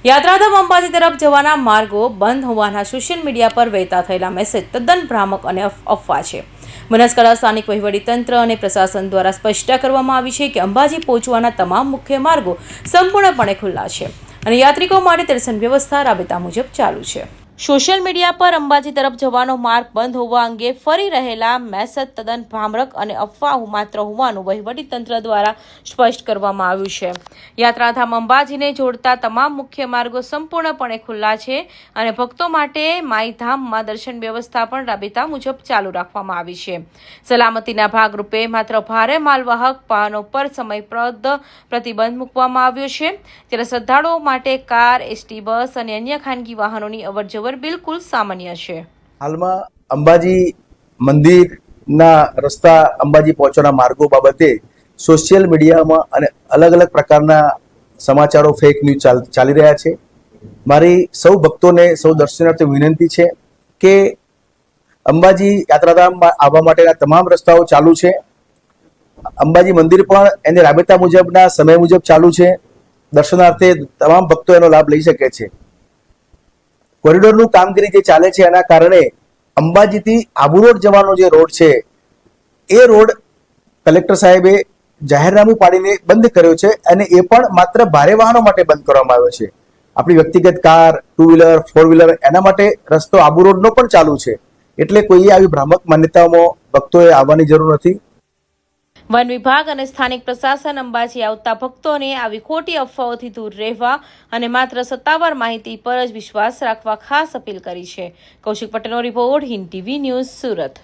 યાત્રાધામ અંબાજી તરફ જવાના માર્ગો બંધ હોવાના સોશિયલ મીડિયા પર વહેતા થયેલા મેસેજ તદ્દન ભ્રામક અને અફવા છે. બનાસકાંઠા સ્થાનિક વહીવટીતંત્ર અને પ્રશાસન દ્વારા સ્પષ્ટતા કરવામાં આવી છે કે અંબાજી પહોંચવાના તમામ મુખ્ય માર્ગો સંપૂર્ણપણે ખુલ્લા છે અને યાત્રિકો માટે દર્શન વ્યવસ્થા રાબેતા મુજબ ચાલુ છે. સોશિયલ મીડિયા પર અંબાજી તરફ જવાનો માર્ગ બંધ હોવા અંગે ફરી રહેલા મેસેજ તદ્દન ભ્રામક અને અફવા માત્ર હોવાનું વહીવટીતંત્ર દ્વારા સ્પષ્ટ કરવામાં આવ્યું છે. યાત્રાધામ અંબાજીને જોડતા તમામ મુખ્ય માર્ગો સંપૂર્ણપણે ખુલ્લા છે અને ભક્તો માટે માઈધામમાં દર્શન વ્યવસ્થા પણ રાબેતા મુજબ ચાલુ રાખવામાં આવી છે. સલામતીના ભાગરૂપે માત્ર ભારે માલવાહક વાહનો પર સમયપ્રદ પ્રતિબંધ મૂકવામાં આવ્યો છે, ત્યારે શ્રદ્ધાળુઓ માટે કાર, એસટી બસ અને અન્ય ખાનગી વાહનોની અવરજવર બિલકુલ સામાન્ય છે. હાલમાં અંબાજી મંદિરના રસ્તા, અંબાજી પહોંચવાના માર્ગો બાબતે સોશિયલ મીડિયામાં અને અલગ અલગ પ્રકારના સમાચારો, ફેક ન્યૂઝ ચાલી રહ્યા છે. મારી સૌ ભક્તોને, સૌ દર્શનાર્થીઓને વિનંતી છે કે અંબાજી યાત્રાધામ આવવા માટેના તમામ રસ્તાઓ ચાલુ છે. અંબાજી મંદિર પણ એને રાબેતા મુજબના સમય મુજબ ચાલુ છે. દર્શનાર્થે તમામ ભક્તો એનો લાભ લઈ શકે છે. કોરિડોરનું કામગીરી જે ચાલે છે એના કારણે અંબાજીથી આબુ રોડ જવાનો જે રોડ છે એ રોડ કલેક્ટર સાહેબે જાહેરનામું પાડીને બંધ કર્યો છે અને એ પણ માત્ર ભારે વાહનો માટે બંધ કરવામાં આવ્યો છે. આપણી વ્યક્તિગત કાર, 2 વ્હીલર, 4 વ્હીલર એના માટે રસ્તો આબુ રોડનો પણ ચાલુ છે. એટલે કોઈએ આવી ભ્રામક માન્યતાઓમાં ભક્તોએ આવવાની જરૂર નથી. વન વિભાગ અને સ્થાનિક પ્રશાસન અંબાજી આવતા ભક્તોને આવી ખોટી અફવાઓથી દૂર રહેવા અને માત્ર સત્તાવાર માહિતી પર જ વિશ્વાસ રાખવા ખાસ અપીલ કરી છે. કૌશિક પટેલનો report, Hind TV news, Surat.